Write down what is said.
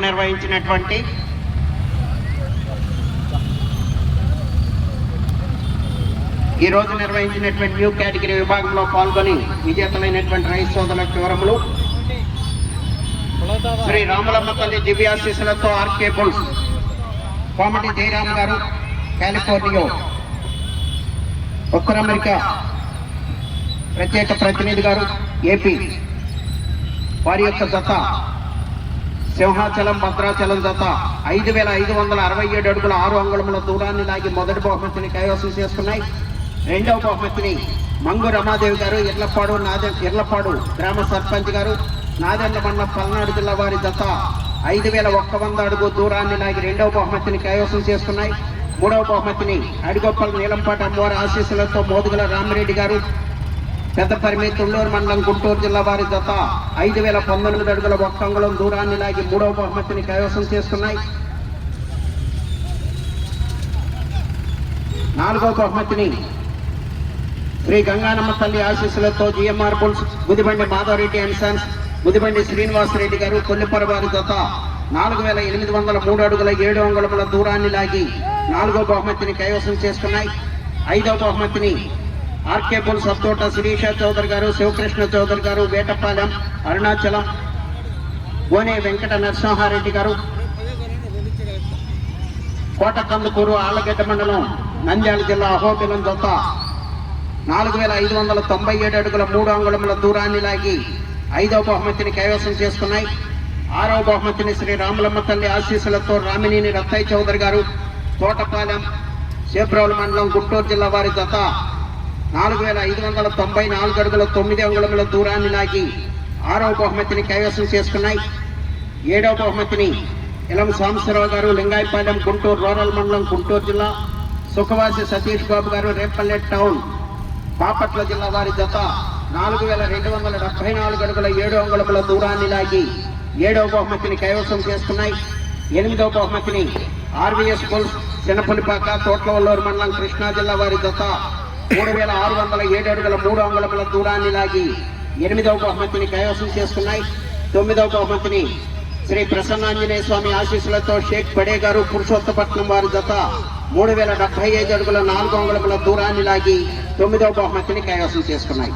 నిర్వహించినటువంటి new category విభాగంలో పాల్గొని విజేతలైనటువంటి రైతు సోదరుల వివరములు. శ్రీ రాములమ్మ తల్లి దివ్యాశీస్సులతో ఆర్కే బుల్స్ కోమటి జయరామ్ గారు, కాలిఫోర్నియా ఉత్తర అమెరికా ప్రత్యేక ప్రతినిధి గారు, ఏపీ వారి యొక్క జత సింహాచలం భద్రాచలం జత 5567 అడుగుల 6 అంగుళముల దూరాన్ని లాగి మొదటి బహుమతిని కైవసం చేసుకున్నాయి. రెండవ బహుమతిని మంగు రమాదేవి గారు, ఇర్లపాడు గ్రామ సర్పంచ్ గారు, నాదెండ్ల మండలం పల్నాడు జిల్లా వారి జత 5100 అడుగు దూరాన్ని లాగి రెండవ బహుమతిని కైవసం చేసుకున్నాయి. మూడవ బహుమతిని అడిగొప్పల నీలంపాటి అమ్మవారి ఆశీస్సులతో మోదుగల రామిరెడ్డి గారు, పెద్దపరిమి తుళ్ళూరు మండలం గుంటూరు జిల్లా వారి జత 5019 అడుగుల 1 అంగుళం దూరాన్ని లాగి మూడవ బహుమతిని కైవసం చేసుకున్నాయి. నాలుగవ బహుమతిని శ్రీ గంగానమ్మ తల్లి ఆశీస్సులతో GMR bulls Gudibandi Madhavareddy and sons, Gudibandi Srinivasareddy garu, Kollipara వారి జత 4803 అడుగుల 7 అంగుళముల దూరాన్ని లాగి 4వ బహుమతిని కైవసం చేసుకున్నాయి. 5వ బహుమతిని ఆర్కే బుల్స్ సత్తోట శిరీష చౌదరి గారు, శివకృష్ణ చౌదరి గారు, వేటపాలెం అరుణాచలం, గోనే వెంకట నరసింహారెడ్డి గారు, కోటకందుకూరు ఆళ్లగడ్డ మండలం నంద్యాల జిల్లా అహోబిలం జత 4597 అడుగుల 3 అంగుళముల దూరాన్ని లాగి 5వ బహుమతిని కైవసం చేసుకున్నాయి. 6వ బహుమతిని శ్రీ రాములమ్మ తల్లి ఆశీస్సులతో రామినేని రత్తయ్య చౌదరి గారు, తోటపాలెం చేబ్రోలు మండలం గుంటూరు జిల్లా వారి జత 4594 అడుగుల 9 అంగుళముల దూరాన్ని లాగి 6వ బహుమతిని కైవసం చేసుకున్నాయి. 7వ బహుమతిని ఇలం సాంబశివరావు గారు, లింగాయపాలెం గుంటూరు రూరల్ మండలం గుంటూరు జిల్లా, సుఖవాసి సతీష్ బాబు గారు, రేపల్లె టౌన్ బాపట్ల జిల్లా వారి జత 4274 అడుగుల 7 అంగుళముల దూరాన్ని లాగి 7వ బహుమతిని కైవసం చేసుకున్నాయి. 8వ బహుమతిని ఆర్వీఎస్ బుల్స్ చిన్నపులిపాక తోట్లవల్లూరు మండలం కృష్ణా జిల్లా వారి జత 3607 అడుగుల 3 అంగుళముల దూరాన్ని లాగి 8వ బహుమతిని కైవసం చేసుకున్నాయి. 9వ బహుమతిని శ్రీ ప్రసన్నాంజనేయ స్వామి ఆశీస్సులతో షేక్ బడే గారు, పురుషోత్తపట్నం వారి జత 3075 అడుగుల 4 అంగుళముల దూరాన్ని లాగి 9వ బహుమతిని కైవసం చేసుకున్నాయి.